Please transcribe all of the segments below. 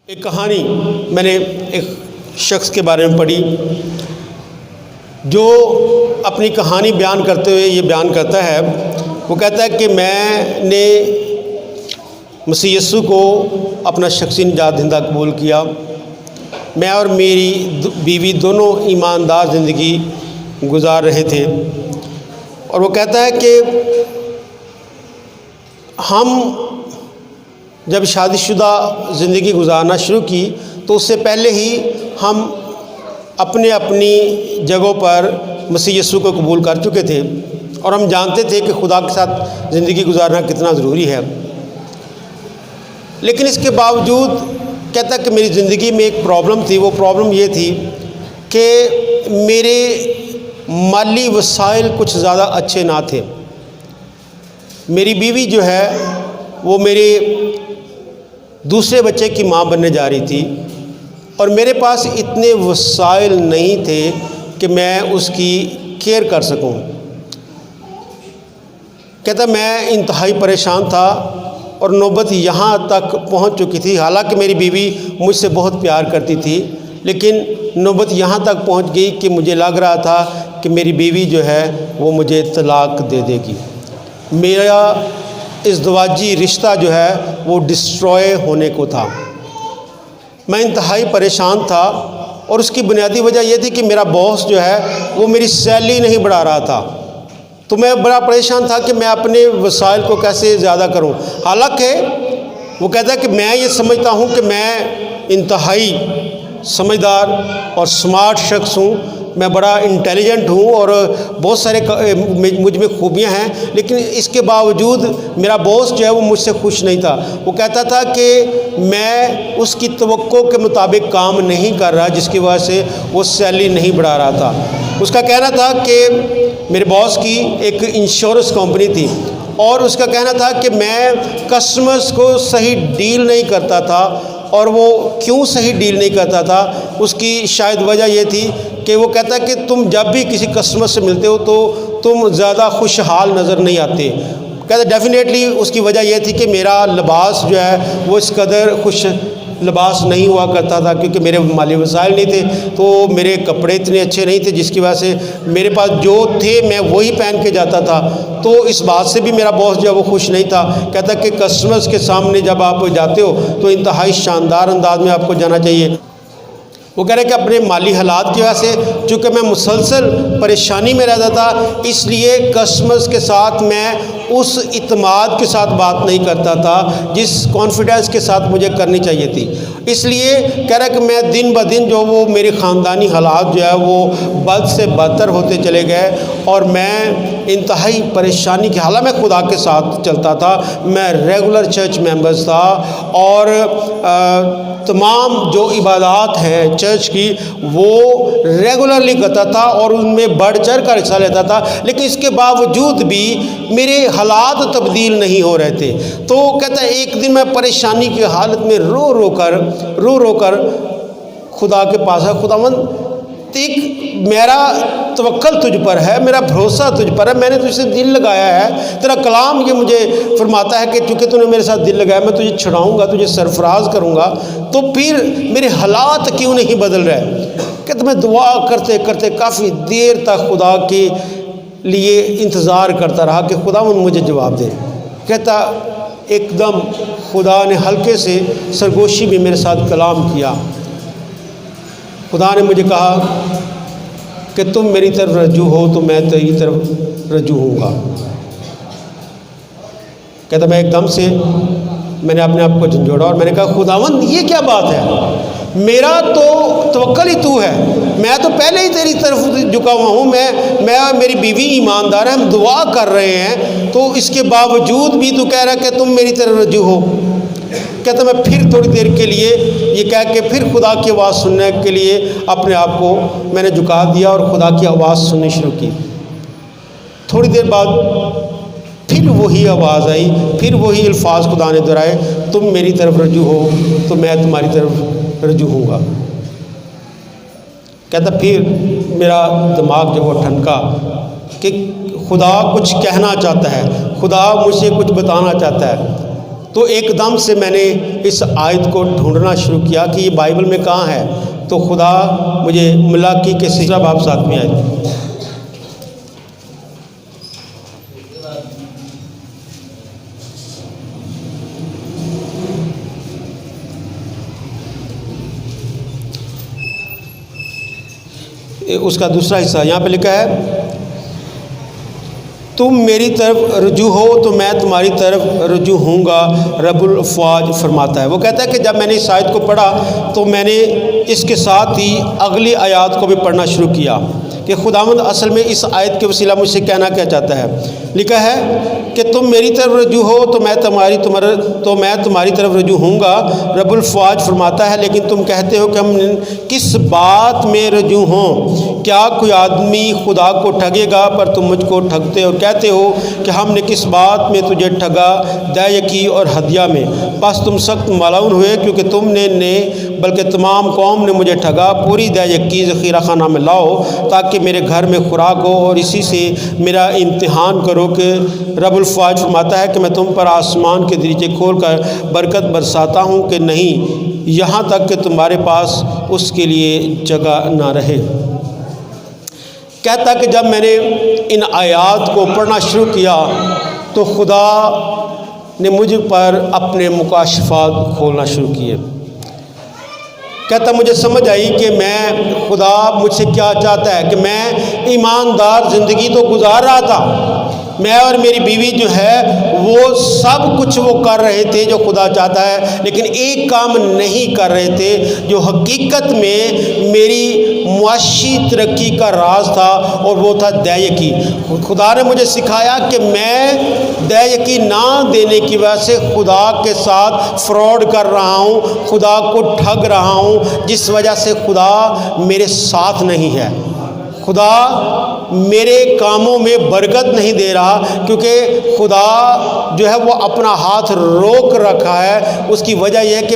ایک کہانی میں نے ایک شخص کے بارے میں پڑھی جو اپنی کہانی بیان کرتے ہوئے یہ بیان کرتا ہے. وہ کہتا ہے کہ میں نے مسیح یسوع کو اپنا شخصی نجات دہندہ قبول کیا. میں اور میری بیوی دونوں ایماندار زندگی گزار رہے تھے. اور وہ کہتا ہے کہ ہم جب شادی شدہ زندگی گزارنا شروع کی تو اس سے پہلے ہی ہم اپنی جگہوں پر مسیح یسوع کو قبول کر چکے تھے اور ہم جانتے تھے کہ خدا کے ساتھ زندگی گزارنا کتنا ضروری ہے. لیکن اس کے باوجود کہتا ہے کہ میری زندگی میں ایک پرابلم تھی. وہ پرابلم یہ تھی کہ میرے مالی وسائل کچھ زیادہ اچھے نہ تھے. میری بیوی جو ہے وہ میرے دوسرے بچے کی ماں بننے جا رہی تھی اور میرے پاس اتنے وسائل نہیں تھے کہ میں اس کی کیئر کر سکوں. کہتا میں انتہائی پریشان تھا اور نوبت یہاں تک پہنچ چکی تھی. حالانکہ میری بیوی مجھ سے بہت پیار کرتی تھی لیکن نوبت یہاں تک پہنچ گئی کہ مجھے لگ رہا تھا کہ میری بیوی جو ہے وہ مجھے طلاق دے دے گی. میرا ازدواجی رشتہ جو ہے وہ ڈسٹروائے ہونے کو تھا. میں انتہائی پریشان تھا اور اس کی بنیادی وجہ یہ تھی کہ میرا باس جو ہے وہ میری سیلری نہیں بڑھا رہا تھا. تو میں بڑا پریشان تھا کہ میں اپنے وسائل کو کیسے زیادہ کروں. حالانکہ وہ کہتا ہے کہ میں یہ سمجھتا ہوں کہ میں انتہائی سمجھدار اور سمارٹ شخص ہوں. میں بڑا انٹیلیجنٹ ہوں اور بہت سارے مجھ میں خوبیاں ہیں. لیکن اس کے باوجود میرا باس جو ہے وہ مجھ سے خوش نہیں تھا. وہ کہتا تھا کہ میں اس کی توقع کے مطابق کام نہیں کر رہا جس کی وجہ سے وہ سیلری نہیں بڑھا رہا تھا. اس کا کہنا تھا کہ میرے باس کی ایک انشورنس کمپنی تھی اور اس کا کہنا تھا کہ میں کسٹمرز کو صحیح ڈیل نہیں کرتا تھا. اور وہ کیوں صحیح ڈیل نہیں کرتا تھا اس کی شاید وجہ یہ تھی کہ وہ کہتا ہے کہ تم جب بھی کسی کسٹمر سے ملتے ہو تو تم زیادہ خوشحال نظر نہیں آتے. کہتا ہے ڈیفینیٹلی اس کی وجہ یہ تھی کہ میرا لباس جو ہے وہ اس قدر خوش لباس نہیں ہوا کرتا تھا کیونکہ میرے مالی وسائل نہیں تھے. تو میرے کپڑے اتنے اچھے نہیں تھے جس کی وجہ سے میرے پاس جو تھے میں وہی پہن کے جاتا تھا. تو اس بات سے بھی میرا باس جو ہے وہ خوش نہیں تھا. کہتا کہ کسٹمرز کے سامنے جب آپ جاتے ہو تو انتہائی شاندار انداز میں آپ کو جانا چاہیے. وہ کہہ رہے کہ اپنے مالی حالات کی وجہ سے چونکہ میں مسلسل پریشانی میں رہتا تھا اس لیے کسٹمرز کے ساتھ میں اس اعتماد کے ساتھ بات نہیں کرتا تھا جس کانفیڈنس کے ساتھ مجھے کرنی چاہیے تھی. اس لیے کہہ رہا کہ میں دن بہ دن جو وہ میرے خاندانی حالات جو ہے وہ بد سے بدتر ہوتے چلے گئے اور میں انتہائی پریشانی کی حالت میں خدا کے ساتھ چلتا تھا. میں ریگولر چرچ ممبرز تھا اور تمام جو عبادات ہیں چرچ کی وہ ریگولرلی کرتا تھا اور ان میں بڑھ چڑھ کر حصہ لیتا تھا. لیکن اس کے باوجود بھی میرے حالات تبدیل نہیں ہو رہے تھے. تو کہتا ہے ایک دن میں پریشانی کی حالت میں رو رو کر خدا کے پاس ہے. خداوند میرا توکل تجھ پر ہے, میرا بھروسہ تجھ پر ہے, میں نے تجھ سے دل لگایا ہے. تیرا کلام یہ مجھے فرماتا ہے کہ چونکہ تو نے میرے ساتھ دل لگایا میں تجھے چھڑاؤں گا, تجھے سرفراز کروں گا. تو پھر میرے حالات کیوں نہیں بدل رہے؟ کہ میں دعا کرتے کرتے کافی دیر تک خدا کے لیے انتظار کرتا رہا کہ خدا مجھے جواب دے. کہتا ایک دم خدا نے ہلکے سے سرگوشی میں میرے ساتھ کلام کیا. خدا نے مجھے کہا کہ تم میری طرف رجوع ہو تو میں تیری طرف رجوع ہوں گا. کہتا میں ایک دم سے میں نے اپنے آپ کو جھنجھوڑا اور میں نے کہا خداوند یہ کیا بات ہے؟ میرا تو توکل ہی تو ہے, میں تو پہلے ہی تیری طرف جھکا ہوا ہوں. میں اور میری بیوی ایماندار ہے, ہم دعا کر رہے ہیں تو اس کے باوجود بھی تو کہہ رہا کہ تم میری طرف رجوع ہو. کہتا میں پھر تھوڑی دیر کے لیے یہ کہہ کے پھر خدا کی آواز سننے کے لیے اپنے آپ کو میں نے جھکا دیا اور خدا کی آواز سننی شروع کی. تھوڑی دیر بعد پھر وہی آواز آئی, پھر وہی الفاظ خدا نے دہرائے, تم میری طرف رجوع ہو تو میں تمہاری طرف رجوع ہوں گا. کہتا پھر میرا دماغ جب وہ ٹھنکا کہ خدا کچھ کہنا چاہتا ہے, خدا مجھ سے کچھ بتانا چاہتا ہے. تو ایک دم سے میں نے اس آیت کو ڈھونڈنا شروع کیا کہ یہ بائبل میں کہاں ہے، تو خدا مجھے ملاکی کے 6 باب 7 آیت۔ اس کا دوسرا حصہ یہاں پہ لکھا ہے، تم میری طرف رجوع ہو تو میں تمہاری طرف رجوع ہوں گا، رب الافواج فرماتا ہے۔ وہ کہتا ہے کہ جب میں نے اس آیت کو پڑھا تو میں نے اس کے ساتھ ہی اگلی آیات کو بھی پڑھنا شروع کیا کہ خداوند اصل میں اس آیت کے وسیلہ مجھ سے کہنا کیا چاہتا ہے۔ لکھا ہے کہ تم میری طرف رجوع ہو تو میں تمہاری طرف رجوع ہوں گا، رب الافواج فرماتا ہے۔ لیکن تم کہتے ہو کہ ہم کس بات میں رجوع ہوں؟ کیا کوئی آدمی خدا کو ٹھگے گا؟ پر تم مجھ کو ٹھگتے اور کہتے ہو کہ ہم نے کس بات میں تجھے ٹھگا؟ دے یکی اور ہدیہ میں۔ بس تم سخت ملعون ہوئے کیونکہ تم نے بلکہ تمام قوم نے مجھے ٹھگا۔ پوری دے یکی ذخیرہ خانہ میں لاؤ تاکہ میرے گھر میں خوراک ہو، اور اسی سے میرا امتحان کرو کہ رب الافواج فرماتا ہے کہ میں تم پر آسمان کے دریچے کھول کر برکت برساتا ہوں کہ نہیں، یہاں تک کہ تمہارے پاس اس کے لیے جگہ نہ رہے۔ کہتا کہ جب میں نے ان آیات کو پڑھنا شروع کیا تو خدا نے مجھ پر اپنے مکاشفات کھولنا شروع کیے۔ کہتا مجھے سمجھ آئی کہ خدا مجھ سے کیا چاہتا ہے، کہ میں ایماندار زندگی تو گزار رہا تھا، میں اور میری بیوی جو ہے وہ سب کچھ وہ کر رہے تھے جو خدا چاہتا ہے، لیکن ایک کام نہیں کر رہے تھے جو حقیقت میں میری معاشی ترقی کا راز تھا، اور وہ تھا دے یکی۔ خدا نے مجھے سکھایا کہ میں دے یکی نہ دینے کی وجہ سے خدا کے ساتھ فراڈ کر رہا ہوں، خدا کو ٹھگ رہا ہوں، جس وجہ سے خدا میرے ساتھ نہیں ہے، خدا میرے کاموں میں برکت نہیں دے رہا، کیونکہ خدا جو ہے وہ اپنا ہاتھ روک رکھا ہے۔ اس کی وجہ یہ ہے کہ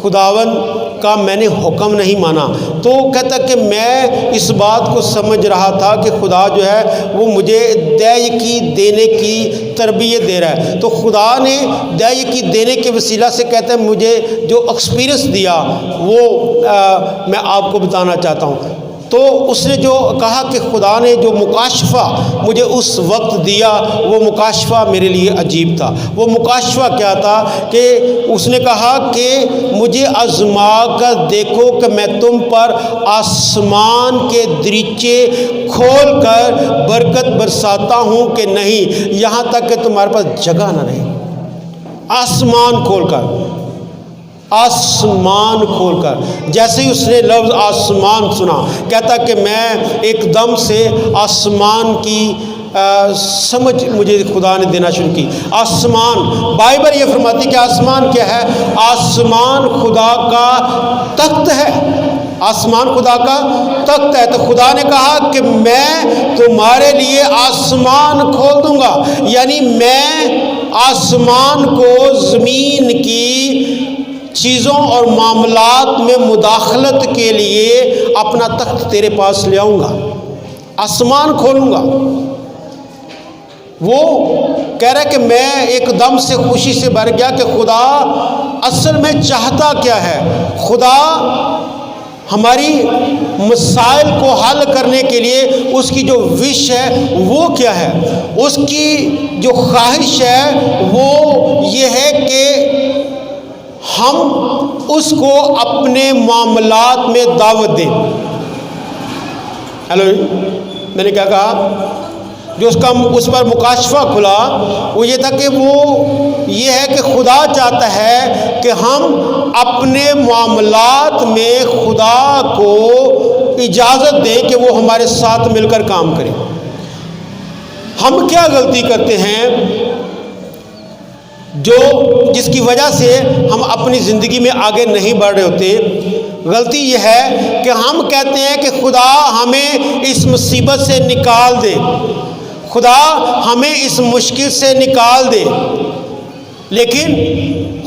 خداوند کا میں نے حکم نہیں مانا۔ تو کہتا کہ میں اس بات کو سمجھ رہا تھا کہ خدا جو ہے وہ مجھے دے یکی دینے کی تربیت دے رہا ہے۔ تو خدا نے دے یکی دینے کے وسیلہ سے کہتا ہے مجھے جو ایکسپیرینس دیا وہ میں آپ کو بتانا چاہتا ہوں۔ تو اس نے جو کہا کہ خدا نے جو مکاشفہ مجھے اس وقت دیا، وہ مکاشفہ میرے لیے عجیب تھا۔ وہ مکاشفہ کیا تھا کہ اس نے کہا کہ مجھے آزما کر دیکھو کہ میں تم پر آسمان کے دریچے کھول کر برکت برساتا ہوں کہ نہیں، یہاں تک کہ تمہارے پاس جگہ نہ رہے۔ آسمان کھول کر، آسمان کھول کر، جیسے ہی اس نے لفظ آسمان سنا، کہتا کہ میں ایک دم سے آسمان کی سمجھ مجھے خدا نے دینا شروع کی۔ آسمان، بائبل یہ فرماتی کہ آسمان کیا ہے؟ آسمان خدا کا تخت ہے، آسمان خدا کا تخت ہے۔ تو خدا نے کہا کہ میں تمہارے لیے آسمان کھول دوں گا، یعنی میں آسمان کو زمین کی چیزوں اور معاملات میں مداخلت کے لیے اپنا تخت تیرے پاس لے آؤں گا، آسمان کھولوں گا۔ وہ کہہ رہا ہے کہ میں ایک دم سے خوشی سے بھر گیا کہ خدا اصل میں چاہتا کیا ہے۔ خدا ہماری مسائل کو حل کرنے کے لیے اس کی جو وش ہے وہ کیا ہے، اس کی جو خواہش ہے وہ یہ ہے کہ ہم اس کو اپنے معاملات میں دعوت دیں۔ ہیلو، میں نے کیا کہا؟ جو اس پر مکاشفہ کھلا وہ یہ تھا کہ وہ یہ ہے کہ خدا چاہتا ہے کہ ہم اپنے معاملات میں خدا کو اجازت دیں کہ وہ ہمارے ساتھ مل کر کام کرے۔ ہم کیا غلطی کرتے ہیں جس کی وجہ سے ہم اپنی زندگی میں آگے نہیں بڑھ رہے ہوتے؟ غلطی یہ ہے کہ ہم کہتے ہیں کہ خدا ہمیں اس مصیبت سے نکال دے، خدا ہمیں اس مشکل سے نکال دے، لیکن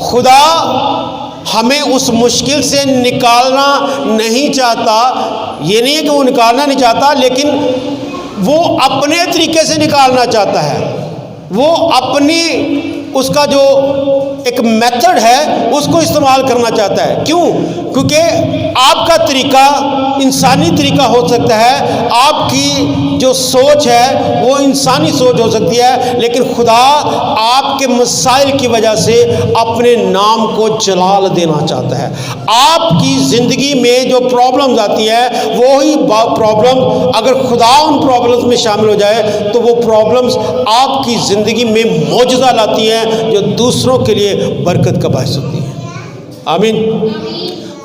خدا ہمیں اس مشکل سے نکالنا نہیں چاہتا۔ یہ نہیں ہے کہ وہ نکالنا نہیں چاہتا، لیکن وہ اپنے طریقے سے نکالنا چاہتا ہے۔ وہ اپنی اس کا جو ایک میتھڈ ہے اس کو استعمال کرنا چاہتا ہے. کیوں؟ کیونکہ آپ کا طریقہ انسانی طریقہ ہو سکتا ہے، آپ کی جو سوچ ہے وہ انسانی سوچ ہو سکتی ہے، لیکن خدا آپ کے مسائل کی وجہ سے اپنے نام کو جلال دینا چاہتا ہے. آپ کی زندگی میں جو پرابلمز آتی ہیں وہی پرابلم اگر خدا ان پرابلمز میں شامل ہو جائے تو وہ پرابلمز آپ کی زندگی میں معجزہ لاتی ہیں جو دوسروں کے لیے برکت کا باعث ہوتی ہیں. آمین.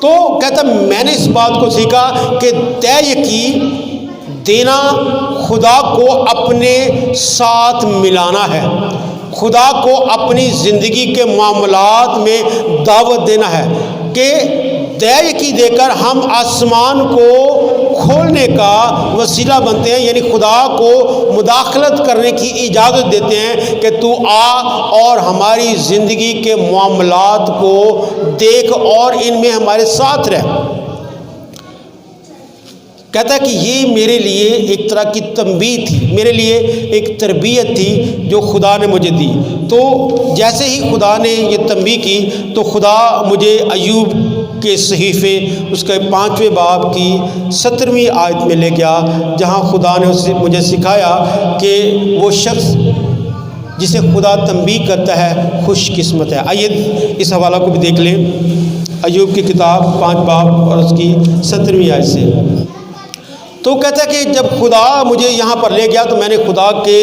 تو کہتا میں نے اس بات کو سیکھا کہ طے یقین دینا خدا کو اپنے ساتھ ملانا ہے، خدا کو اپنی زندگی کے معاملات میں دعوت دینا ہے کہ طے یقین دے کر ہم آسمان کو کھولنے کا وسیلہ بنتے ہیں، یعنی خدا کو مداخلت کرنے کی اجازت دیتے ہیں کہ تو آ اور ہماری زندگی کے معاملات کو دیکھ اور ان میں ہمارے ساتھ رہ. کہتا ہے کہ یہ میرے لیے ایک طرح کی تنبیہ تھی، میرے لیے ایک تربیت تھی جو خدا نے مجھے دی. تو جیسے ہی خدا نے یہ تنبیہ کی تو خدا مجھے ایوب کے صحیفے اس کے 5ویں باب کی 17ویں آیت میں لے گیا، جہاں خدا نے مجھے سکھایا کہ وہ شخص جسے خدا تنبیہ کرتا ہے خوش قسمت ہے. آئیے اس حوالہ کو بھی دیکھ لیں. ایوب کی کتاب 5 باب اور اس کی 17ویں آیت سے. تو کہتا ہے کہ جب خدا مجھے یہاں پر لے گیا تو میں نے خدا کے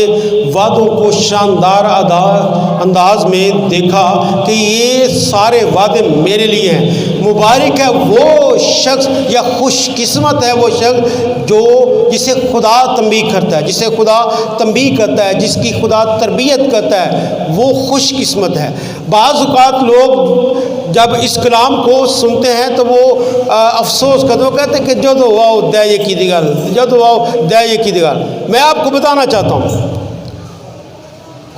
وعدوں کو شاندار انداز میں دیکھا کہ یہ سارے وعدے میرے لیے ہیں. مبارک ہے وہ شخص یا خوش قسمت ہے وہ شخص جسے خدا تنبیہ کرتا ہے، جسے خدا تنبیہ کرتا ہے، جس کی خدا تربیت کرتا ہے، وہ خوش قسمت ہے. بعض اوقات لوگ جب اس کلام کو سنتے ہیں تو وہ افسوس کرتے ہیں، وہ کہتے ہیں کہ جدو آؤ دے یہ کی دیگل، جدو آؤ دے یہ کی دیگل. میں آپ کو بتانا چاہتا ہوں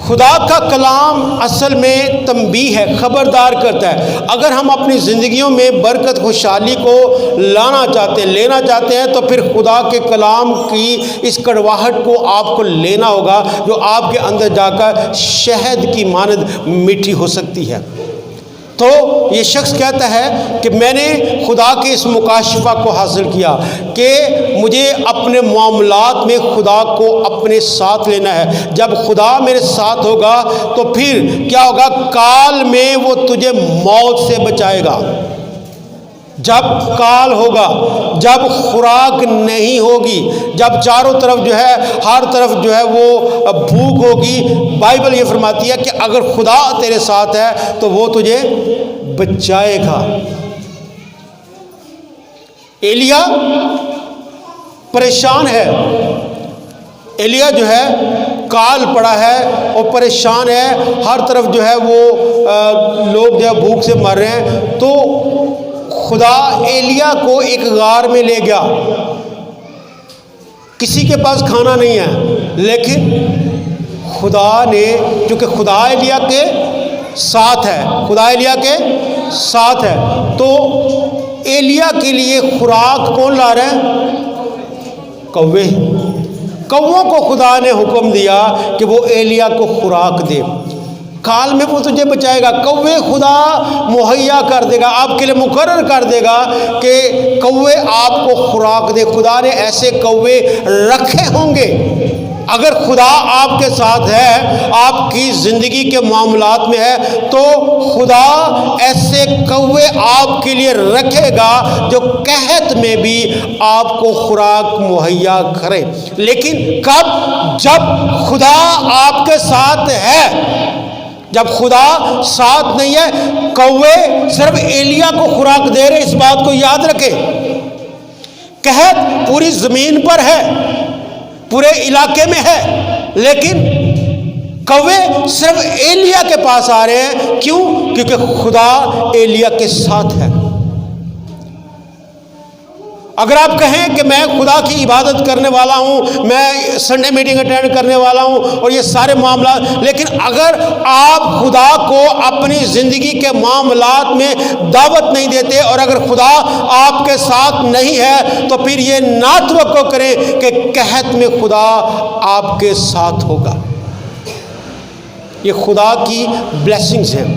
خدا کا کلام اصل میں تنبیہ ہے، خبردار کرتا ہے. اگر ہم اپنی زندگیوں میں برکت خوشحالی کو لانا چاہتے ہیں، لینا چاہتے ہیں، تو پھر خدا کے کلام کی اس کڑواہٹ کو آپ کو لینا ہوگا جو آپ کے اندر جا کر شہد کی مانند میٹھی ہو سکتی ہے. تو یہ شخص کہتا ہے کہ میں نے خدا کے اس مکاشفہ کو حاصل کیا کہ مجھے اپنے معاملات میں خدا کو اپنے ساتھ لینا ہے. جب خدا میرے ساتھ ہوگا تو پھر کیا ہوگا؟ کال میں وہ تجھے موت سے بچائے گا. جب کال ہوگا، جب خوراک نہیں ہوگی، جب چاروں طرف جو ہے ہر طرف جو ہے وہ بھوک ہوگی، بائبل یہ فرماتی ہے کہ اگر خدا تیرے ساتھ ہے تو وہ تجھے بچائے گا. ایلیا پریشان ہے، ایلیا جو ہے کال پڑا ہے اور پریشان ہے، ہر طرف جو ہے وہ لوگ جو ہے بھوک سے مر رہے ہیں. تو خدا ایلیا کو ایک غار میں لے گیا. کسی کے پاس کھانا نہیں ہے، لیکن خدا نے، چونکہ خدا ایلیا کے ساتھ ہے، خدا ایلیا کے ساتھ ہے، تو ایلیا کے لیے خوراک کون لا رہے ہیں؟ کوے. کووں کو خدا نے حکم دیا کہ وہ ایلیا کو خوراک دے. کال میں وہ تجھے بچائے گا. کوے خدا مہیا کر دے گا، آپ کے لیے مقرر کر دے گا کہ کوے آپ کو خوراک دے. خدا نے ایسے کوے رکھے ہوں گے. اگر خدا آپ کے ساتھ ہے، آپ کی زندگی کے معاملات میں ہے، تو خدا ایسے کوے آپ کے لیے رکھے گا جو قحط میں بھی آپ کو خوراک مہیا کرے. لیکن کب؟ جب خدا آپ کے ساتھ ہے. جب خدا ساتھ نہیں ہے، کوے صرف ایلیا کو خوراک دے رہے. اس بات کو یاد رکھیں، قحط پوری زمین پر ہے، پورے علاقے میں ہے، لیکن کوے صرف ایلیا کے پاس آ رہے ہیں. کیوں؟ کیونکہ خدا ایلیا کے ساتھ ہے. اگر آپ کہیں کہ میں خدا کی عبادت کرنے والا ہوں، میں سنڈے میٹنگ اٹینڈ کرنے والا ہوں اور یہ سارے معاملات، لیکن اگر آپ خدا کو اپنی زندگی کے معاملات میں دعوت نہیں دیتے اور اگر خدا آپ کے ساتھ نہیں ہے تو پھر یہ نہ توقع کریں کہ قحط میں خدا آپ کے ساتھ ہوگا. یہ خدا کی بلیسنگز ہیں.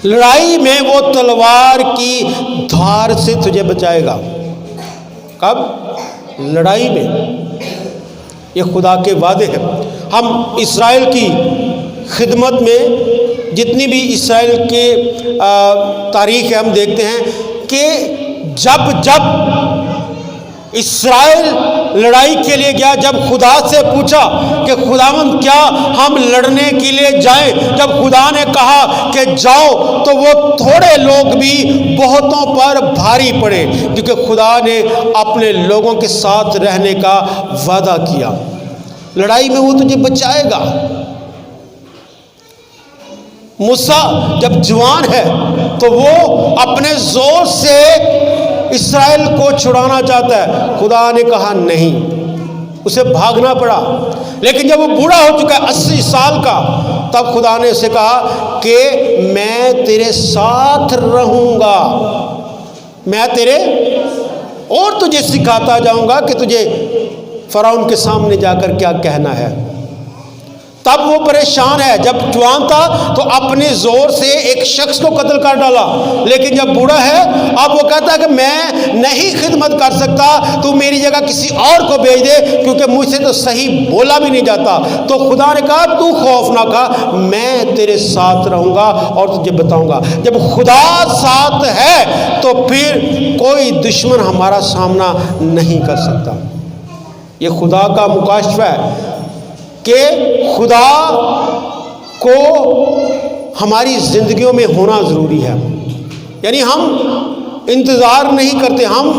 لڑائی میں وہ تلوار کی دھار سے تجھے بچائے گا۔ کب؟ لڑائی میں۔ یہ خدا کے وعدے ہیں۔ ہم اسرائیل کی خدمت میں جتنی بھی اسرائیل کے تاریخ ہے ہم دیکھتے ہیں کہ جب اسرائیل لڑائی کے لیے گیا، جب خدا سے پوچھا کہ خداوند کیا ہم لڑنے کے لیے جائیں، جب خدا نے کہا کہ جاؤ، تو وہ تھوڑے لوگ بھی بہتوں پر بھاری پڑے، کیونکہ خدا نے اپنے لوگوں کے ساتھ رہنے کا وعدہ کیا۔ لڑائی میں وہ تجھے بچائے گا۔ موسیٰ جب جوان ہے تو وہ اپنے زور سے اسرائیل کو چھڑانا چاہتا ہے، خدا نے کہا نہیں، اسے بھاگنا پڑا۔ لیکن جب وہ بوڑھا ہو چکا ہے 80 سال کا، تب خدا نے اسے کہا کہ میں تیرے ساتھ رہوں گا، میں اور تجھے سکھاتا جاؤں گا کہ تجھے فرعون کے سامنے جا کر کیا کہنا ہے۔ تب وہ پریشان ہے۔ جب جوان تھا تو اپنے زور سے ایک شخص کو قتل کر ڈالا، لیکن جب بوڑھا ہے اب وہ کہتا ہے کہ میں نہیں خدمت کر سکتا، تو میری جگہ کسی اور کو بھیج دے، کیونکہ مجھ سے تو صحیح بولا بھی نہیں جاتا۔ تو خدا نے کہا تو خوف نہ کھا، میں تیرے ساتھ رہوں گا اور تجھے بتاؤں گا۔ جب خدا ساتھ ہے تو پھر کوئی دشمن ہمارا سامنا نہیں کر سکتا۔ یہ خدا کا مکاشفہ ہے کہ خدا کو ہماری زندگیوں میں ہونا ضروری ہے۔ یعنی ہم انتظار نہیں کرتے، ہم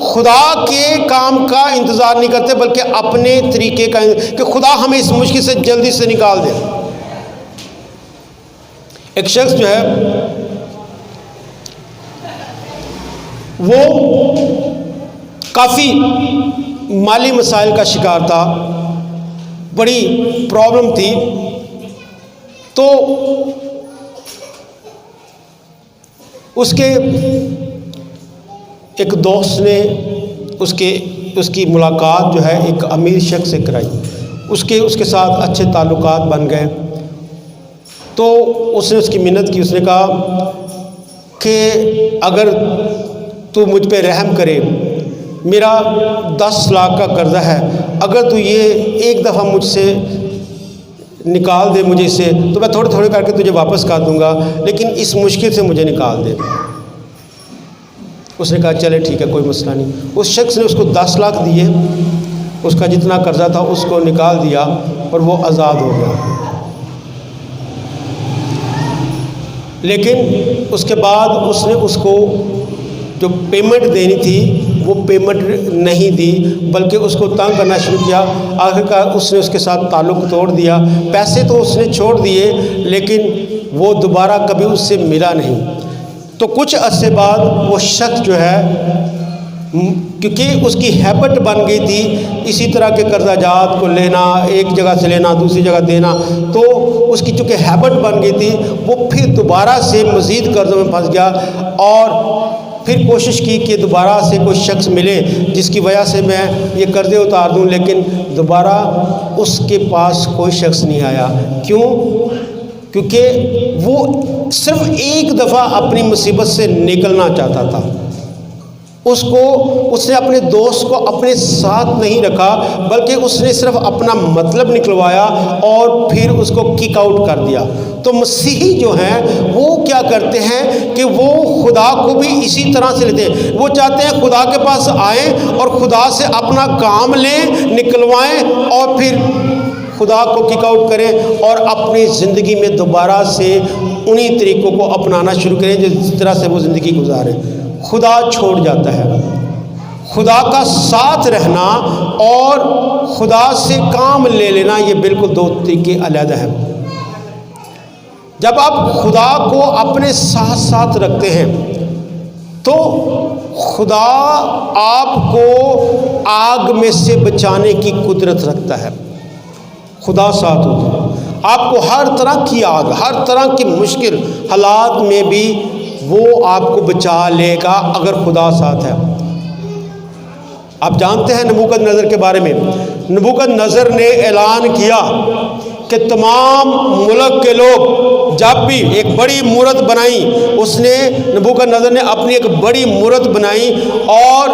خدا کے کام کا انتظار نہیں کرتے، بلکہ اپنے طریقے کا، کہ خدا ہمیں اس مشکل سے جلدی سے نکال دے۔ ایک شخص جو ہے وہ کافی مالی مسائل کا شکار تھا، بڑی پرابلم تھی، تو اس کے ایک دوست نے اس کی ملاقات جو ہے ایک امیر شخص سے کرائی۔ اس کے ساتھ اچھے تعلقات بن گئے، تو اس نے اس کی منت کی۔ اس نے کہا کہ اگر تو مجھ پہ رحم کرے، میرا 10 لاکھ کا قرضہ ہے، اگر تو یہ ایک دفعہ مجھ سے نکال دے مجھے اسے، تو میں تھوڑے تھوڑے کر کے تجھے واپس کر دوں گا، لیکن اس مشکل سے مجھے نکال دے۔ اس نے کہا چلے ٹھیک ہے، کوئی مسئلہ نہیں۔ اس شخص نے اس کو 10 لاکھ دیے، اس کا جتنا قرضہ تھا اس کو نکال دیا اور وہ آزاد ہو گیا۔ لیکن اس کے بعد اس نے اس کو جو پیمنٹ دینی تھی وہ پیمنٹ نہیں دی، بلکہ اس کو تنگ کرنا شروع کیا۔ آخرکار اس نے اس کے ساتھ تعلق توڑ دیا۔ پیسے تو اس نے چھوڑ دیے، لیکن وہ دوبارہ کبھی اس سے ملا نہیں۔ تو کچھ عرصے بعد وہ شخص جو ہے، کیونکہ اس کی ہیبٹ بن گئی تھی اسی طرح کے قرضہ جات کو لینا، ایک جگہ سے لینا دوسری جگہ دینا، تو اس کی چونکہ ہیبٹ بن گئی تھی، وہ پھر دوبارہ سے مزید قرضوں میں پھنس گیا، اور پھر کوشش کی کہ دوبارہ سے کوئی شخص ملے جس کی وجہ سے میں یہ قرضے اتار دوں، لیکن دوبارہ اس کے پاس کوئی شخص نہیں آیا۔ کیوں؟ کیونکہ وہ صرف ایک دفعہ اپنی مصیبت سے نکلنا چاہتا تھا۔ اس نے اپنے دوست کو اپنے ساتھ نہیں رکھا، بلکہ اس نے صرف اپنا مطلب نکلوایا اور پھر اس کو کک آؤٹ کر دیا۔ تو مسیحی جو ہیں وہ کیا کرتے ہیں کہ وہ خدا کو بھی اسی طرح سے لیتے ہیں۔ وہ چاہتے ہیں خدا کے پاس آئیں اور خدا سے اپنا کام لیں، نکلوائیں، اور پھر خدا کو کک آؤٹ کریں اور اپنی زندگی میں دوبارہ سے انہی طریقوں کو اپنانا شروع کریں جس طرح سے وہ زندگی گزاریں۔ خدا چھوڑ جاتا ہے۔ خدا کا ساتھ رہنا اور خدا سے کام لے لینا یہ بالکل دو طریقے علیحدہ ہیں۔ جب آپ خدا کو اپنے ساتھ ساتھ رکھتے ہیں تو خدا آپ کو آگ میں سے بچانے کی قدرت رکھتا ہے۔ خدا ساتھ ہوتا ہے، آپ کو ہر طرح کی آگ، ہر طرح کی مشکل حالات میں بھی وہ آپ کو بچا لے گا اگر خدا ساتھ ہے۔ آپ جانتے ہیں نبوکد نظر کے بارے میں، نبوکد نظر نے اعلان کیا کہ تمام ملک کے لوگ جب بھی ایک بڑی مورت بنائی، اس نے نبوکدنضر نے اپنی ایک بڑی مورت بنائی اور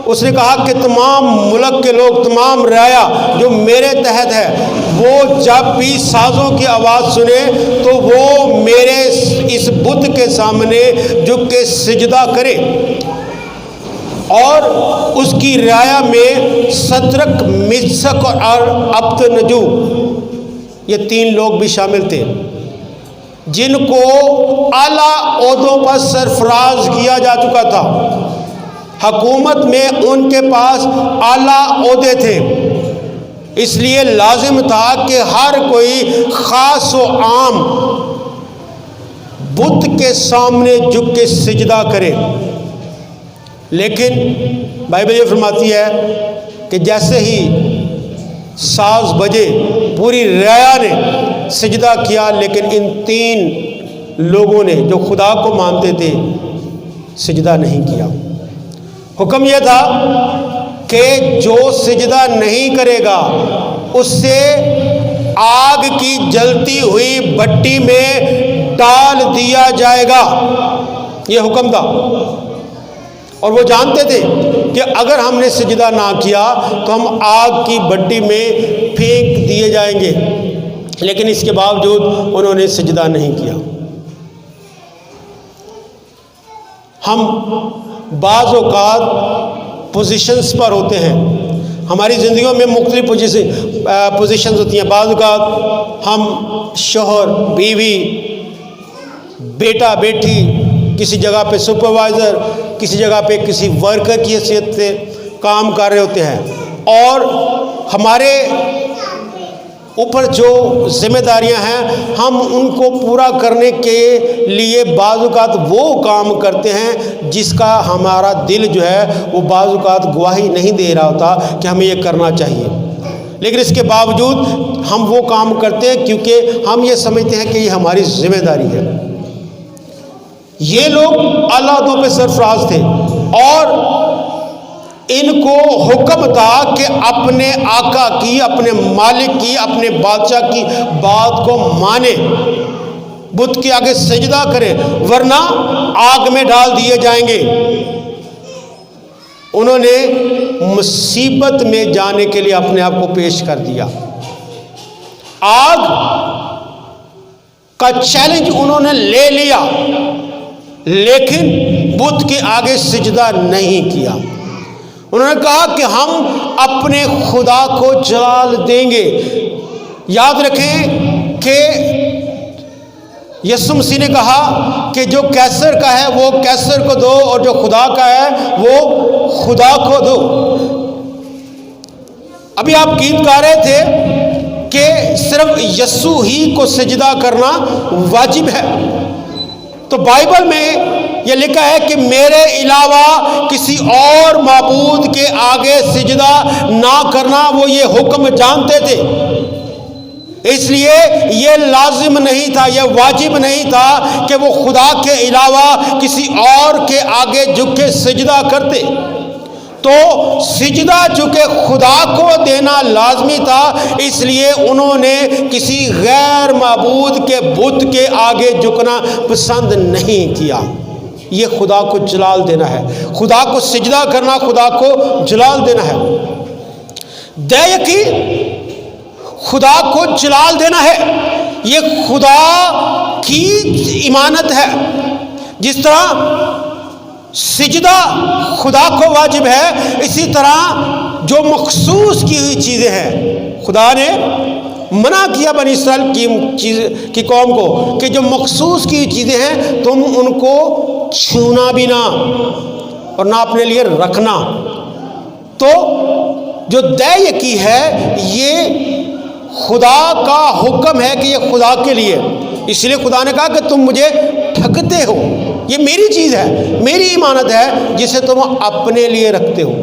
اس نے کہا کہ تمام ملک کے لوگ، تمام رعایا جو میرے تحت ہے، وہ جب بھی سازوں کی آواز سنے تو وہ میرے اس بت کے سامنے جھک کے سجدہ کرے۔ اور اس کی رعایا میں صدرک، میشک اور عبدنجو، یہ 3 لوگ بھی شامل تھے جن کو اعلیٰ عہدوں پر سرفراز کیا جا چکا تھا۔ حکومت میں ان کے پاس اعلیٰ عہدے تھے، اس لیے لازم تھا کہ ہر کوئی خاص و عام بت کے سامنے جھک کے سجدہ کرے۔ لیکن بائبل یہ فرماتی ہے کہ جیسے ہی ساز بجے پوری رعایا نے سجدہ کیا، لیکن ان 3 لوگوں نے جو خدا کو مانتے تھے سجدہ نہیں کیا۔ حکم یہ تھا کہ جو سجدہ نہیں کرے گا اس سے آگ کی جلتی ہوئی بھٹی میں ڈال دیا جائے گا، یہ حکم تھا۔ اور وہ جانتے تھے کہ اگر ہم نے سجدہ نہ کیا تو ہم آگ کی بھٹی میں پھینک دیے جائیں گے، لیکن اس کے باوجود انہوں نے سجدہ نہیں کیا۔ ہم بعض اوقات پوزیشنز پر ہوتے ہیں، ہماری زندگیوں میں مختلف پوزیشنز ہوتی ہیں۔ بعض اوقات ہم شوہر، بیوی، بیٹا، بیٹی، کسی جگہ پہ سپروائزر، کسی جگہ پہ کسی ورکر کی حیثیت سے کام کر رہے ہوتے ہیں، اور ہمارے اوپر جو ذمہ داریاں ہیں ہم ان کو پورا کرنے کے لیے بعض اوقات وہ کام کرتے ہیں جس کا ہمارا دل جو ہے وہ بعض اوقات گواہی نہیں دے رہا ہوتا کہ ہمیں یہ کرنا چاہیے، لیکن اس کے باوجود ہم وہ کام کرتے ہیں کیونکہ ہم یہ سمجھتے ہیں کہ یہ ہماری ذمہ داری ہے۔ یہ لوگ اعلیٰ عہدوں پہ سرفراز تھے اور ان کو حکم تھا کہ اپنے آقا کی، اپنے مالک کی، اپنے بادشاہ کی بات کو مانے، بت کے آگے سجدہ کریں ورنہ آگ میں ڈال دیے جائیں گے۔ انہوں نے مصیبت میں جانے کے لیے اپنے آپ کو پیش کر دیا۔ آگ کا چیلنج انہوں نے لے لیا، لیکن بت کے آگے سجدہ نہیں کیا۔ انہوں نے کہا کہ ہم اپنے خدا کو جلال دیں گے۔ یاد رکھیں کہ یسوع مسیح نے کہا کہ جو کیسر کا ہے وہ کیسر کو دو اور جو خدا کا ہے وہ خدا کو دو۔ ابھی آپ گیت گا رہے تھے کہ صرف یسوع ہی کو سجدہ کرنا واجب ہے، تو بائبل میں یہ لکھا ہے کہ میرے علاوہ کسی اور معبود کے آگے سجدہ نہ کرنا، وہ یہ حکم جانتے تھے، اس لیے یہ لازم نہیں تھا، یہ واجب نہیں تھا کہ وہ خدا کے علاوہ کسی اور کے آگے جھک کے سجدہ کرتے۔ تو سجدہ چونکہ خدا کو دینا لازمی تھا، اس لیے انہوں نے کسی غیر معبود کے بت کے آگے جھکنا پسند نہیں کیا۔ یہ خدا کو جلال دینا ہے، خدا کو سجدہ کرنا خدا کو جلال دینا ہے۔ دے یقین خدا کو جلال دینا ہے، یہ خدا کی امانت ہے۔ جس طرح سجدہ خدا کو واجب ہے، اسی طرح جو مخصوص کی ہوئی چیزیں ہیں، خدا نے منع کیا بنی اسرائیل کی قوم کو کہ جو مخصوص کی ہوئی چیزیں ہیں تم ان کو چھونا بھی نہ اور نہ اپنے لیے رکھنا۔ تو جو دے کی ہے یہ خدا کا حکم ہے کہ یہ خدا کے لیے، اس لیے خدا نے کہا کہ تم مجھے ٹھگتے ہو، یہ میری چیز ہے، میری امانت ہے جسے تم اپنے لیے رکھتے ہو۔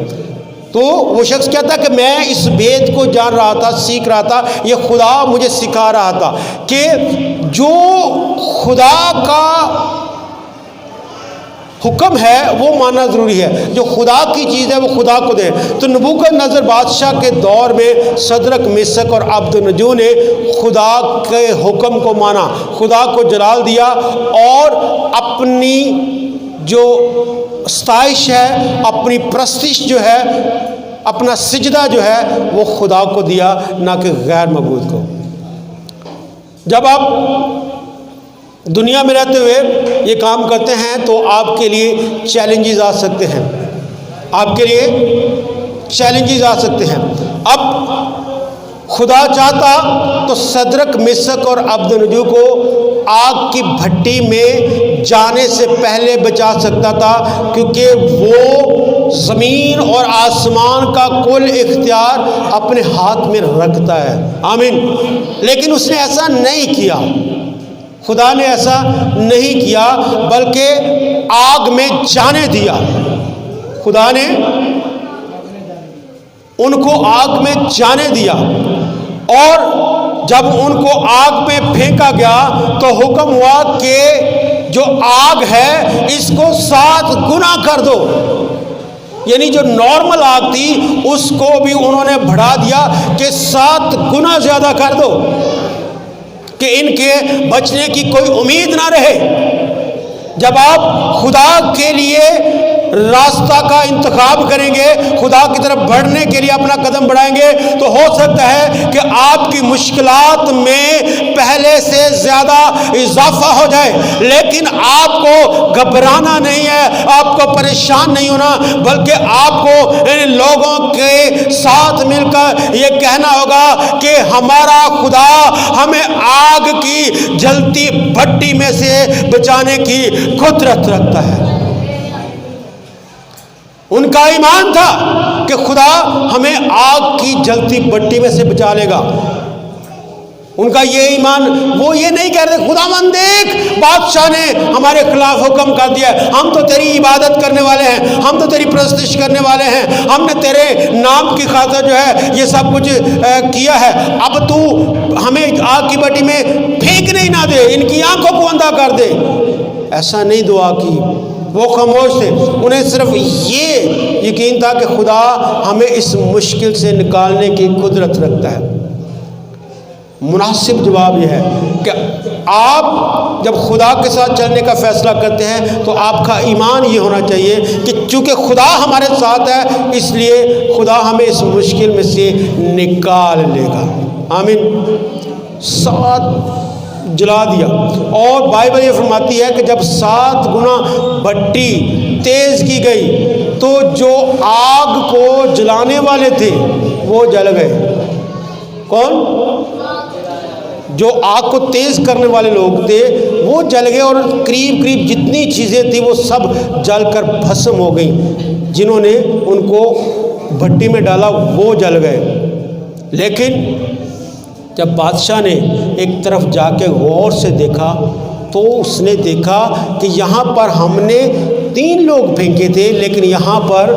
تو وہ شخص کہتا کہ میں اس بید کو جان رہا تھا، سیکھ رہا تھا، یہ خدا مجھے سکھا رہا تھا کہ جو خدا کا حکم ہے وہ ماننا ضروری ہے، جو خدا کی چیز ہے وہ خدا کو دے۔ تو نبوکدنضر بادشاہ کے دور میں صدرک میشک اور عبدنجو نے خدا کے حکم کو مانا، خدا کو جلال دیا اور اپنی جو ستائش ہے، اپنی پرستش جو ہے، اپنا سجدہ جو ہے وہ خدا کو دیا، نہ کہ غیر معبود کو۔ جب آپ دنیا میں رہتے ہوئے یہ کام کرتے ہیں تو آپ کے لیے چیلنجز آ سکتے ہیں، آپ کے لیے چیلنجز آ سکتے ہیں۔ اب خدا چاہتا تو صدرک میشک اور عبدنجو کو آگ کی بھٹی میں جانے سے پہلے بچا سکتا تھا، کیونکہ وہ زمین اور آسمان کا کل اختیار اپنے ہاتھ میں رکھتا ہے۔ آمین۔ لیکن اس نے ایسا نہیں کیا، خدا نے ایسا نہیں کیا، بلکہ آگ میں جانے دیا۔ خدا نے ان کو آگ میں جانے دیا، اور جب ان کو آگ میں پھینکا گیا تو حکم ہوا کہ جو آگ ہے اس کو 7 گنا کر دو۔ یعنی جو نارمل آگ تھی اس کو بھی انہوں نے بڑھا دیا کہ 7 گنا زیادہ کر دو، کہ ان کے بچنے کی کوئی امید نہ رہے۔ جب آپ خدا کے لیے راستہ کا انتخاب کریں گے، خدا کی طرف بڑھنے کے لیے اپنا قدم بڑھائیں گے، تو ہو سکتا ہے کہ آپ کی مشکلات میں پہلے سے زیادہ اضافہ ہو جائے، لیکن آپ کو گھبرانا نہیں ہے، آپ کو پریشان نہیں ہونا، بلکہ آپ کو ان لوگوں کے ساتھ مل کر یہ کہنا ہوگا کہ ہمارا خدا ہمیں آگ کی جلتی بھٹی میں سے بچانے کی قدرت رکھتا ہے۔ ان کا ایمان تھا کہ خدا ہمیں آگ کی جلتی بھٹی میں سے بچا لے گا۔ ان کا یہ ایمان، وہ یہ نہیں کہہ رہے خداوند دیکھ بادشاہ نے ہمارے خلاف حکم کر دیا، ہم تو تیری عبادت کرنے والے ہیں، ہم تو تیری پرستش کرنے والے ہیں، ہم نے تیرے نام کی خاطر جو ہے یہ سب کچھ کیا ہے، اب تو ہمیں آگ کی بھٹی میں پھینکنے ہی نہ دے، ان کی آنکھوں کو اندھا کر دے۔ ایسا نہیں دعا کی، وہ خاموش تھے۔ انہیں صرف یہ یقین تھا کہ خدا ہمیں اس مشکل سے نکالنے کی قدرت رکھتا ہے۔ مناسب جواب یہ ہے کہ آپ جب خدا کے ساتھ چلنے کا فیصلہ کرتے ہیں تو آپ کا ایمان یہ ہونا چاہیے کہ چونکہ خدا ہمارے ساتھ ہے، اس لیے خدا ہمیں اس مشکل میں سے نکال لے گا۔ آمین۔ 7 جلا دیا، اور بائبل یہ فرماتی ہے کہ جب 7 گنا بھٹی تیز کی گئی تو جو آگ کو جلانے والے تھے وہ جل گئے۔ کون؟ جو آگ کو تیز کرنے والے لوگ تھے وہ جل گئے، اور قریب جتنی چیزیں تھیں وہ سب جل کر بھسم ہو گئیں۔ جنہوں نے ان کو بھٹی میں ڈالا وہ جل گئے۔ لیکن جب بادشاہ نے ایک طرف جا کے غور سے دیکھا تو اس نے دیکھا کہ یہاں پر ہم نے 3 لوگ پھینکے تھے، لیکن یہاں پر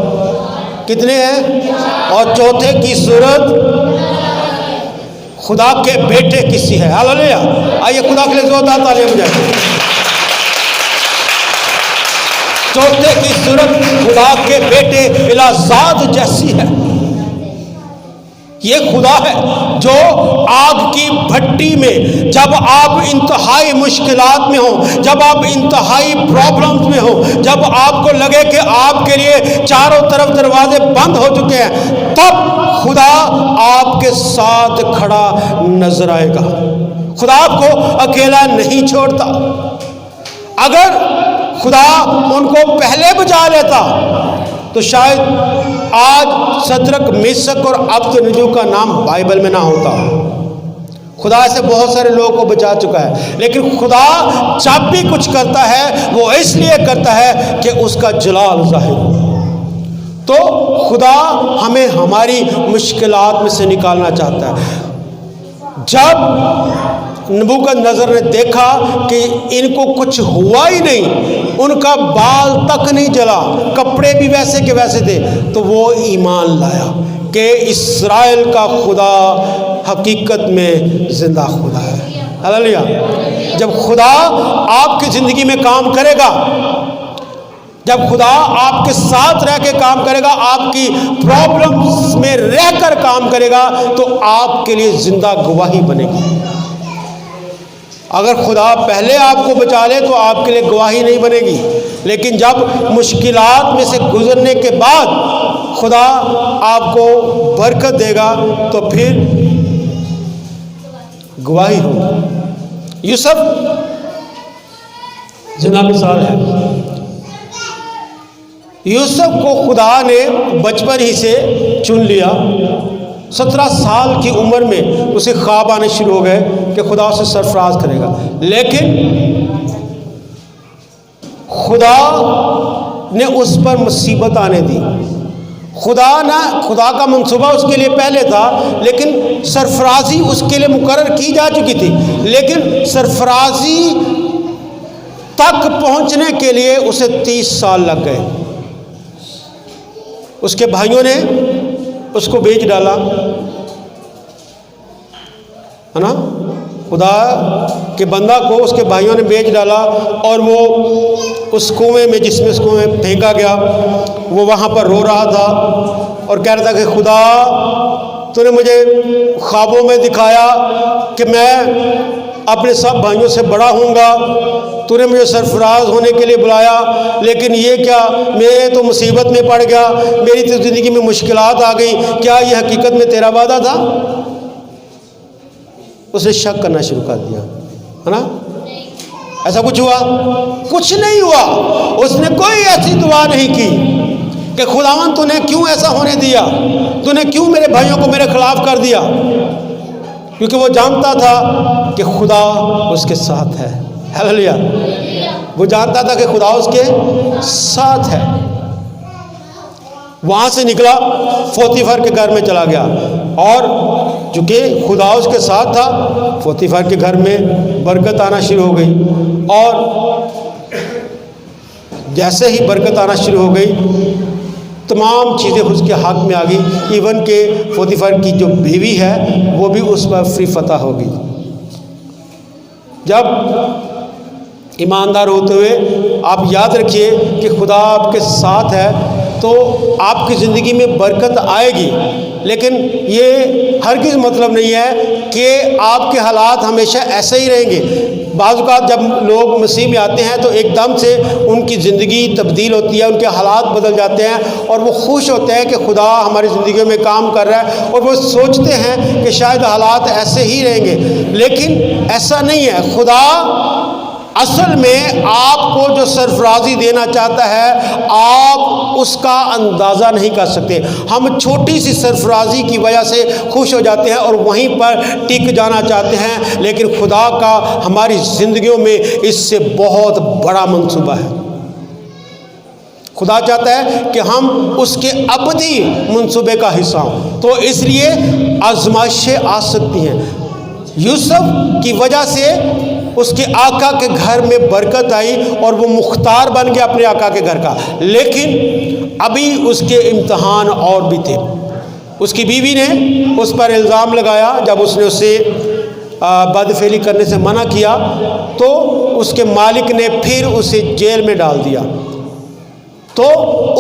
کتنے ہیں؟ اور چوتھے کی صورت خدا کے بیٹے کسی ہے۔ ہاللیلویا۔ آئیے خدا کے لیے زوردار تعلیم ہو جائے۔ چوتھے کی صورت خدا کے بیٹے العزاد جیسی ہے۔ یہ خدا ہے جو آگ کی بھٹی میں جب آپ انتہائی مشکلات میں ہوں، جب آپ انتہائی پرابلمز میں ہوں، جب آپ کو لگے کہ آپ کے لیے چاروں طرف دروازے بند ہو چکے ہیں، تب خدا آپ کے ساتھ کھڑا نظر آئے گا۔ خدا آپ کو اکیلا نہیں چھوڑتا۔ اگر خدا ان کو پہلے بچا لیتا تو شاید آج صدرک میشک اور عبدنجو کا نام بائبل میں نہ ہوتا۔ خدا ایسے بہت سارے لوگوں کو بچا چکا ہے، لیکن خدا جب بھی کچھ کرتا ہے وہ اس لیے کرتا ہے کہ اس کا جلال ظاہر ہو۔ تو خدا ہمیں ہماری مشکلات میں سے نکالنا چاہتا ہے۔ جب نبوکدنضر نے دیکھا کہ ان کو کچھ ہوا ہی نہیں، ان کا بال تک نہیں جلا، کپڑے بھی ویسے کے ویسے تھے، تو وہ ایمان لایا کہ اسرائیل کا خدا حقیقت میں زندہ خدا ہے۔ ہاللیلویا۔ جب خدا آپ کی زندگی میں کام کرے گا جب خدا آپ کے ساتھ رہ کے کام کرے گا، آپ کی پرابلمز میں رہ کر کام کرے گا، تو آپ کے لیے زندہ گواہی بنے گی۔ اگر خدا پہلے آپ کو بچا لے تو آپ کے لیے گواہی نہیں بنے گی، لیکن جب مشکلات میں سے گزرنے کے بعد خدا آپ کو برکت دے گا تو پھر گواہی ہوگی۔ یوسف زندہ مثال ہے۔ یوسف کو خدا نے بچپن ہی سے چن لیا۔ 17 سال کی عمر میں اسے خواب آنے شروع ہو گئے کہ خدا اسے سرفراز کرے گا، لیکن خدا نے اس پر مصیبت آنے دی۔ خدا کا منصوبہ اس کے لیے پہلے تھا، لیکن سرفرازی اس کے لیے مقرر کی جا چکی تھی، لیکن سرفرازی تک پہنچنے کے لیے اسے 30 سال لگ گئے۔ اس کے بھائیوں نے اس کو بیچ ڈالا، ہے نا، خدا کے بندہ کو اس کے بھائیوں نے بیچ ڈالا، اور وہ اس کنویں میں، جس میں اس کنویں میں پھینکا گیا، وہ وہاں پر رو رہا تھا اور کہہ رہا تھا کہ خدا تو نے مجھے خوابوں میں دکھایا کہ میں اپنے سب بھائیوں سے بڑا ہوں گا، تو نے مجھے سرفراز ہونے کے لیے بلایا، لیکن یہ کیا، میں تو مصیبت میں پڑ گیا، میری تو زندگی میں مشکلات آ گئی، کیا یہ حقیقت میں تیرا وعدہ تھا؟ اس نے شک کرنا شروع کر دیا، ہے نا۔ ایسا کچھ ہوا؟ کچھ نہیں ہوا۔ اس نے کوئی ایسی دعا نہیں کی کہ خداوند تو نے کیوں ایسا ہونے دیا، تو نے کیوں میرے بھائیوں کو میرے خلاف کر دیا، کیونکہ وہ جانتا تھا کہ خدا اس کے ساتھ ہے۔ ہیلیلویا۔ وہ جانتا تھا کہ خدا اس کے ساتھ ہے۔ وہاں سے نکلا، پوتیفر کے گھر میں چلا گیا، اور چونکہ خدا اس کے ساتھ تھا، پوتیفر کے گھر میں برکت آنا شروع ہو گئی، اور جیسے ہی برکت آنا شروع ہو گئی، تمام چیزیں اس کے حق میں آ گئی، ایون کہ پوتیفر کی جو بیوی ہے وہ بھی اس پر فری فتح ہو گئی۔ جب ایماندار ہوتے ہوئے آپ یاد رکھیے کہ خدا آپ کے ساتھ ہے تو آپ کی زندگی میں برکت آئے گی، لیکن یہ ہرگز مطلب نہیں ہے کہ آپ کے حالات ہمیشہ ایسے ہی رہیں گے۔ بعض اوقات جب لوگ مسیح میں آتے ہیں تو ایک دم سے ان کی زندگی تبدیل ہوتی ہے، ان کے حالات بدل جاتے ہیں، اور وہ خوش ہوتے ہیں کہ خدا ہماری زندگیوں میں کام کر رہا ہے، اور وہ سوچتے ہیں کہ شاید حالات ایسے ہی رہیں گے، لیکن ایسا نہیں ہے۔ خدا اصل میں آپ کو جو سرفرازی دینا چاہتا ہے، آپ اس کا اندازہ نہیں کر سکتے۔ ہم چھوٹی سی سرفرازی کی وجہ سے خوش ہو جاتے ہیں اور وہیں پر ٹک جانا چاہتے ہیں، لیکن خدا کا ہماری زندگیوں میں اس سے بہت بڑا منصوبہ ہے۔ خدا چاہتا ہے کہ ہم اس کے ابدی منصوبے کا حصہ ہوں، تو اس لیے آزمائشیں آ سکتی ہیں۔ یوسف کی وجہ سے اس کے آقا کے گھر میں برکت آئی اور وہ مختار بن گیا اپنے آقا کے گھر کا، لیکن ابھی اس کے امتحان اور بھی تھے۔ اس کی بیوی نے اس پر الزام لگایا، جب اس نے اسے بدفعلی کرنے سے منع کیا تو اس کے مالک نے پھر اسے جیل میں ڈال دیا، تو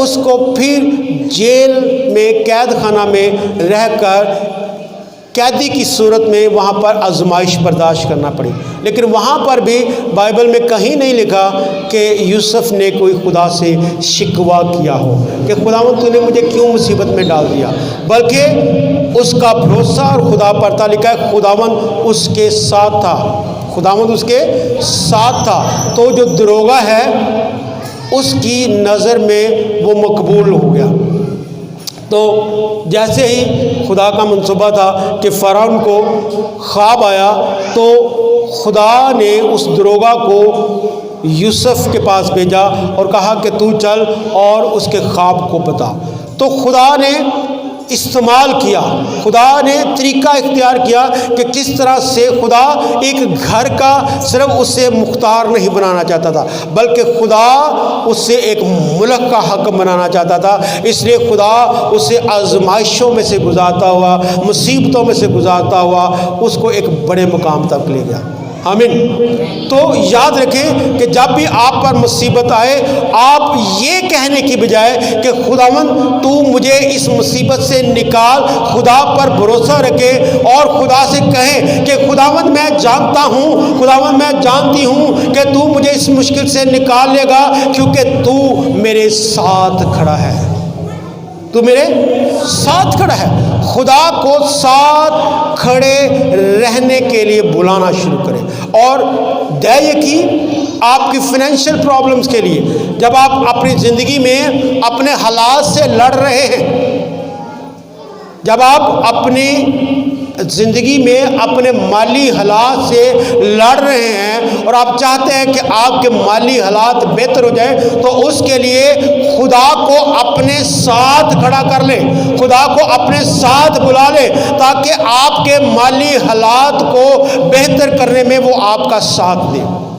اس کو پھر جیل میں قید خانہ میں رہ کر قیدی کی صورت میں وہاں پر آزمائش برداشت کرنا پڑی، لیکن وہاں پر بھی بائبل میں کہیں نہیں لکھا کہ یوسف نے کوئی خدا سے شکوہ کیا ہو کہ خداوند تو نے مجھے کیوں مصیبت میں ڈال دیا، بلکہ اس کا بھروسہ اور خدا پر تھا۔ لکھا ہے خداوند اس کے ساتھ تھا، خداوند اس کے ساتھ تھا، تو جو دروگا ہے اس کی نظر میں وہ مقبول ہو گیا۔ تو جیسے ہی خدا کا منصوبہ تھا کہ فرعون کو خواب آیا، تو خدا نے اس دروگا کو یوسف کے پاس بھیجا اور کہا کہ تو چل اور اس کے خواب کو بتا۔ تو خدا نے استعمال کیا، خدا نے طریقہ اختیار کیا کہ کس طرح سے خدا ایک گھر کا صرف اسے مختار نہیں بنانا چاہتا تھا، بلکہ خدا اس سے ایک ملک کا حکم بنانا چاہتا تھا۔ اس لیے خدا اسے آزمائشوں میں سے گزارتا ہوا، مصیبتوں میں سے گزارتا ہوا اس کو ایک بڑے مقام تک لے گیا۔ آمین۔ تو یاد رکھیں کہ جب بھی آپ پر مصیبت آئے، آپ یہ کہنے کی بجائے کہ خداوند تو مجھے اس مصیبت سے نکال، خدا پر بھروسہ رکھے اور خدا سے کہیں کہ خداوند میں جانتا ہوں، خداوند میں جانتی ہوں کہ تو مجھے اس مشکل سے نکال لے گا، کیونکہ تو میرے ساتھ کھڑا ہے، تو میرے ساتھ کھڑا ہے۔ خدا کو ساتھ کھڑے رہنے کے لیے بلانا شروع کریں۔ اور دے یقین آپ کی فائنینشیل پرابلمز کے لیے، جب آپ اپنی زندگی میں اپنے حالات سے لڑ رہے ہیں، جب آپ اپنی زندگی میں اپنے مالی حالات سے لڑ رہے ہیں اور آپ چاہتے ہیں کہ آپ کے مالی حالات بہتر ہو جائے، تو اس کے لیے خدا کو اپنے ساتھ کھڑا کر لیں، خدا کو اپنے ساتھ بلا لیں، تاکہ آپ کے مالی حالات کو بہتر کرنے میں وہ آپ کا ساتھ دے۔